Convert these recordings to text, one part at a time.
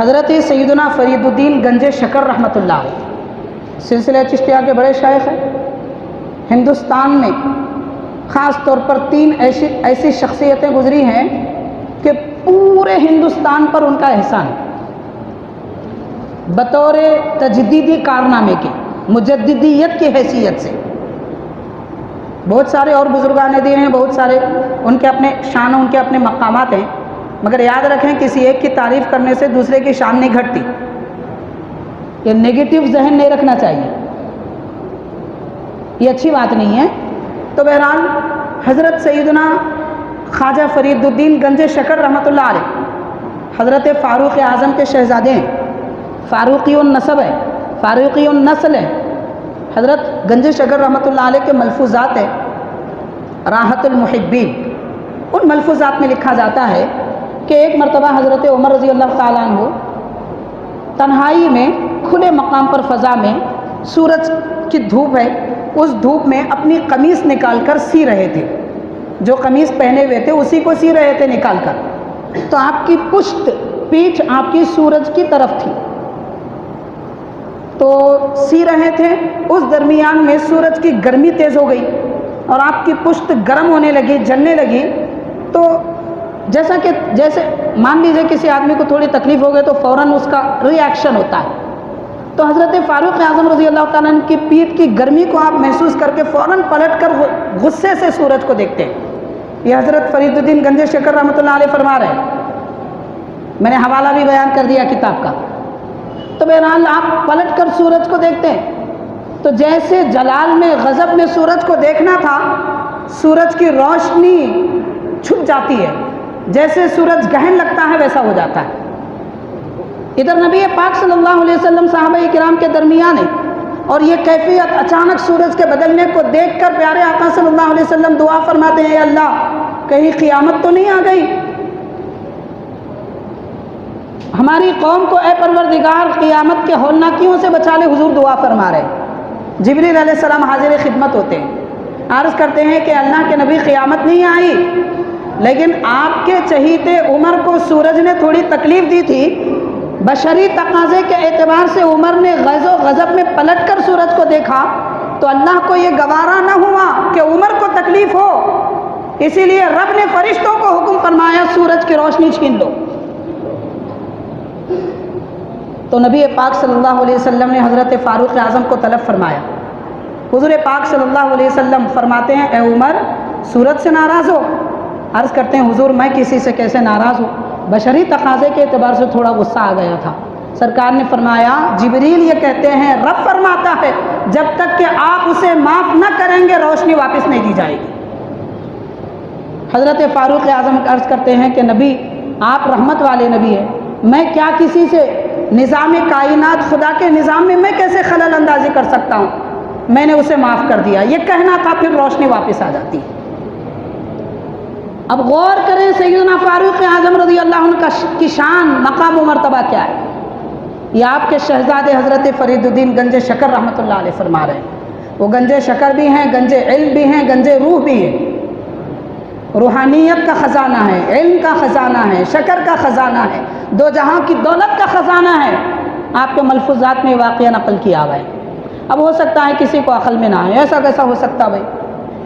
حضرت سیدنا فرید الدین گنج شکر رحمۃ اللہ علیہ سلسلہ چشتیہ کے بڑے شیخ ہیں. ہندوستان میں خاص طور پر 3 ایسی شخصیتیں گزری ہیں کہ پورے ہندوستان پر ان کا احسان ہے. بطور تجدیدی کارنامے کے مجددیت کی حیثیت سے بہت سارے اور بزرگان دین ہیں، بہت سارے ان کے اپنے شان، ان کے اپنے مقامات ہیں، مگر یاد رکھیں کسی ایک کی تعریف کرنے سے دوسرے کی شان نہیں گھٹتی. یہ نیگیٹو ذہن نہیں رکھنا چاہیے، یہ اچھی بات نہیں ہے. تو بہرحال حضرت سیدنا خواجہ فرید الدین گنج شکر رحمۃ اللہ علیہ حضرت فاروق اعظم کے شہزادے ہیں، فاروقی النسب ہے، فاروقی النسل ہے. حضرت گنج شکر رحمۃ اللہ علیہ کے ملفوظات ہیں راحت المحبین. ان ملفوظات میں لکھا جاتا ہے کہ ایک مرتبہ حضرت عمر رضی اللہ تعالیٰ عنہ تنہائی میں کھلے مقام پر فضا میں سورج کی دھوپ ہے، اس دھوپ میں اپنی قمیص نکال کر سی رہے تھے. جو قمیص پہنے ہوئے تھے اسی کو سی رہے تھے نکال کر. تو آپ کی پشت پیٹھ آپ کی سورج کی طرف تھی، تو سی رہے تھے. اس درمیان میں سورج کی گرمی تیز ہو گئی اور آپ کی پشت گرم ہونے لگی، جلنے لگی. تو جیسے مان لیجیے کسی آدمی کو تھوڑی تکلیف ہو گئی تو فوراً اس کا ری ایکشن ہوتا ہے. تو حضرت فاروق اعظم رضی اللہ تعالیٰ عنہ کی پیٹھ کی گرمی کو آپ محسوس کر کے فوراً پلٹ کر غصے سے سورج کو دیکھتے ہیں. یہ حضرت فرید الدین گنج شکر رحمۃ اللہ علیہ فرما رہے ہیں. میں نے حوالہ بھی بیان کر دیا کتاب کا. تو بہرحال آپ پلٹ کر سورج کو دیکھتے ہیں تو جیسے جلال میں غضب میں سورج کو دیکھنا تھا، سورج کی روشنی چھپ جاتی ہے، جیسے سورج گہن لگتا ہے ویسا ہو جاتا ہے. ادھر نبی پاک صلی اللہ علیہ وسلم صحابہ کرام کے درمیان ہے اور یہ کیفیت اچانک سورج کے بدلنے کو دیکھ کر پیارے آقا صلی اللہ علیہ وسلم دعا فرماتے ہیں، اے اللہ کہیں قیامت تو نہیں آ گئی، ہماری قوم کو اے پروردگار قیامت کے ہولناکیوں سے بچا لے. حضور دعا فرما رہے. جبریل علیہ السلام حاضر خدمت ہوتے ہیں، عرض کرتے ہیں کہ اللہ کے نبی قیامت نہیں آئی، لیکن آپ کے چہیتے عمر کو سورج نے تھوڑی تکلیف دی تھی. بشری تقاضے کے اعتبار سے عمر نے غیظ و غضب میں پلٹ کر سورج کو دیکھا تو اللہ کو یہ گوارا نہ ہوا کہ عمر کو تکلیف ہو، اسی لیے رب نے فرشتوں کو حکم فرمایا سورج کی روشنی چھین لو. تو نبی پاک صلی اللہ علیہ وسلم نے حضرت فاروق اعظم کو طلب فرمایا. حضور پاک صلی اللہ علیہ وسلم فرماتے ہیں، اے عمر سورج سے ناراض ہو؟ عرض کرتے ہیں حضور میں کسی سے کیسے ناراض ہوں، بشری تقاضے کے اعتبار سے تھوڑا غصہ آ گیا تھا. سرکار نے فرمایا جبریل یہ کہتے ہیں رب فرماتا ہے جب تک کہ آپ اسے معاف نہ کریں گے روشنی واپس نہیں دی جائے گی. حضرت فاروق اعظم عرض کرتے ہیں کہ نبی آپ رحمت والے نبی ہیں، میں کیا کسی سے نظام کائنات خدا کے نظام میں میں کیسے خلل اندازی کر سکتا ہوں، میں نے اسے معاف کر دیا. یہ کہنا تھا پھر روشنی واپس آ جاتی. اب غور کریں سیدنا فاروق اعظم رضی اللہ عنہ کی شان، مقام و مرتبہ کیا ہے. یہ آپ کے شہزادے حضرت فرید الدین گنج شکر رحمۃ اللہ علیہ فرما رہے ہیں. وہ گنج شکر بھی ہیں، گنج علم بھی ہیں، گنج روح بھی ہیں. روحانیت کا خزانہ ہے، علم کا خزانہ ہے، شکر کا خزانہ ہے، دو جہاں کی دولت کا خزانہ ہے. آپ کے ملفوظات میں واقعہ نقل کیا ہوا ہے. اب ہو سکتا ہے کسی کو عقل میں نہ آئے، ایسا کیسا ہو سکتا بھائی،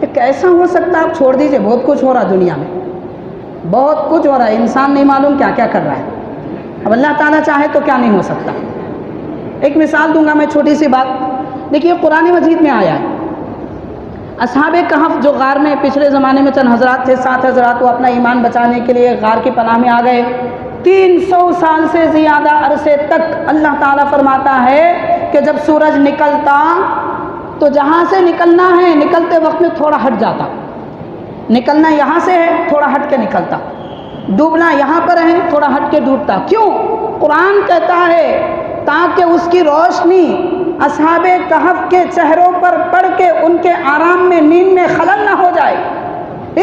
یہ کیسا ہو سکتا؟ آپ چھوڑ دیجئے، بہت کچھ ہو رہا دنیا میں، بہت کچھ ہو رہا ہے، انسان نہیں معلوم کیا کیا کر رہا ہے. اب اللہ تعالیٰ چاہے تو کیا نہیں ہو سکتا. ایک مثال دوں گا میں چھوٹی سی بات. دیکھیے قرآن مجید میں آیا ہے اصحاب کہف جو غار میں پچھلے زمانے میں چند حضرات تھے، 7 حضرات وہ اپنا ایمان بچانے کے لیے غار کی پناہ میں آ گئے. 300 سال سے زیادہ عرصے تک اللہ تعالیٰ فرماتا ہے کہ جب سورج نکلتا تو جہاں سے نکلنا ہے نکلتے وقت میں تھوڑا ہٹ جاتا، نکلنا یہاں سے ہے تھوڑا ہٹ کے نکلتا، ڈوبنا یہاں پر ہے تھوڑا ہٹ کے ڈوبتا. کیوں؟ قرآن کہتا ہے تاکہ اس کی روشنی اصحاب کہف کے چہروں پر پڑ کے ان کے آرام میں نیند میں خلل نہ ہو جائے.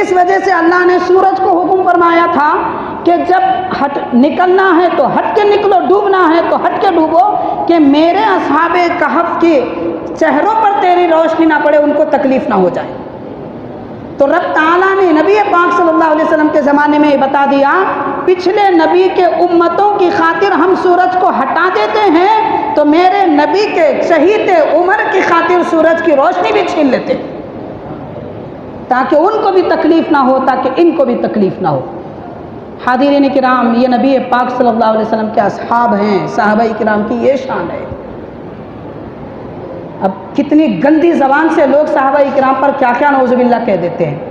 اس وجہ سے اللہ نے سورج کو حکم فرمایا تھا کہ جب نکلنا ہے تو ہٹ کے نکلو، ڈوبنا ہے تو ہٹ کے ڈوبو، کہ میرے اصحاب کہف کے چہروں پر تیری روشنی نہ پڑے، ان کو تکلیف نہ ہو جائے. تو رب تعالیٰ نے نبی پاک صلی اللہ علیہ وسلم کے زمانے میں بتا دیا، پچھلے نبی کے امتوں کی خاطر ہم سورج کو ہٹا دیتے ہیں تو میرے نبی کے شہید عمر کی خاطر سورج کی روشنی بھی چھین لیتے تاکہ ان کو بھی تکلیف نہ ہو، تاکہ ان کو بھی تکلیف نہ ہو۔ حاضرین کرام، یہ نبی پاک صلی اللہ علیہ وسلم کے اصحاب ہیں، صحابہ کرام کی یہ شان ہے۔ اب کتنی گندی زبان سے لوگ صحابہ کرام پر کیا کیا نعوذ باللہ کہہ دیتے ہیں۔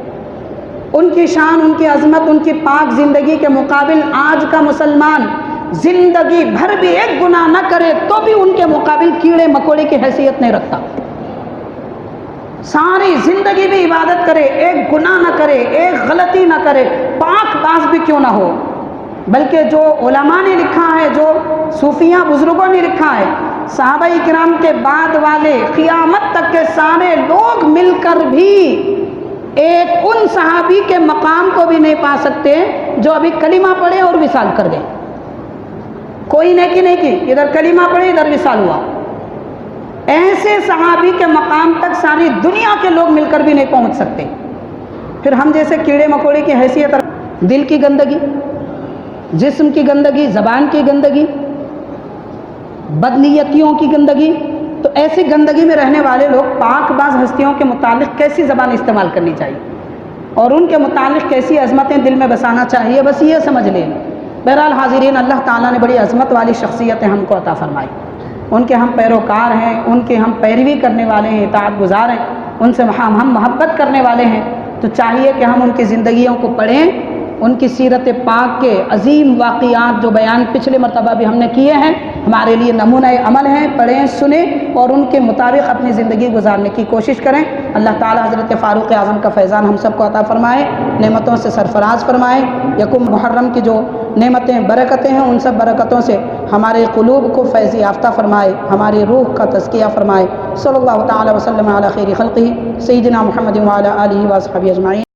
ان کی شان، ان کی عظمت، ان کی پاک زندگی کے مقابل آج کا مسلمان زندگی بھر بھی ایک گناہ نہ کرے تو بھی ان کے مقابل کیڑے مکوڑے کی حیثیت نہیں رکھتا۔ ساری زندگی بھی عبادت کرے، ایک گناہ نہ کرے، ایک غلطی نہ کرے، پاک باز بھی کیوں نہ ہو، بلکہ جو علماء نے لکھا ہے، جو صوفیہ بزرگوں نے لکھا ہے، صحابہ کرام کے بعد والے قیامت تک کے سارے لوگ مل کر بھی ایک ان صحابی کے مقام کو بھی نہیں پا سکتے جو ابھی کلمہ پڑھے اور وصال کر گئے۔ کوئی نیکی نہیں کی، ادھر کلمہ پڑھے ادھر وصال ہوا، ایسے صحابی کے مقام تک ساری دنیا کے لوگ مل کر بھی نہیں پہنچ سکتے۔ پھر ہم جیسے کیڑے مکوڑے کی حیثیت، دل کی گندگی، جسم کی گندگی، زبان کی گندگی، بدنیتیوں کی گندگی، تو ایسی گندگی میں رہنے والے لوگ پاک باز ہستیوں کے متعلق کیسی زبان استعمال کرنی چاہیے اور ان کے متعلق کیسی عظمتیں دل میں بسانا چاہیے، بس یہ سمجھ لیں۔ بہرحال حاضرین، اللہ تعالیٰ نے بڑی عظمت والی شخصیتیں ہم کو عطا فرمائی، ان کے ہم پیروکار ہیں، ان کے ہم پیروی کرنے والے ہیں، اطاعت گزار ہیں، ان سے ہم محبت کرنے والے ہیں، تو چاہیے کہ ہم ان کی زندگیوں کو پڑھیں، ان کی سیرت پاک کے عظیم واقعات جو بیان پچھلے مرتبہ بھی ہم نے کیے ہیں ہمارے لیے نمونہ عمل ہیں، پڑھیں، سنیں اور ان کے مطابق اپنی زندگی گزارنے کی کوشش کریں۔ اللہ تعالیٰ حضرت فاروق اعظم کا فیضان ہم سب کو عطا فرمائے، نعمتوں سے سرفراز فرمائے، یکم محرم کی جو نعمتیں برکتیں ہیں ان سب برکتوں سے ہمارے قلوب کو فیض یافتہ فرمائے، ہماری روح کا تزکیہ فرمائے۔ صلی اللہ تعالیٰ وسلم علی خیر خلقہ سیدنا محمد وعلی آلہ واصحابہ اجمعین۔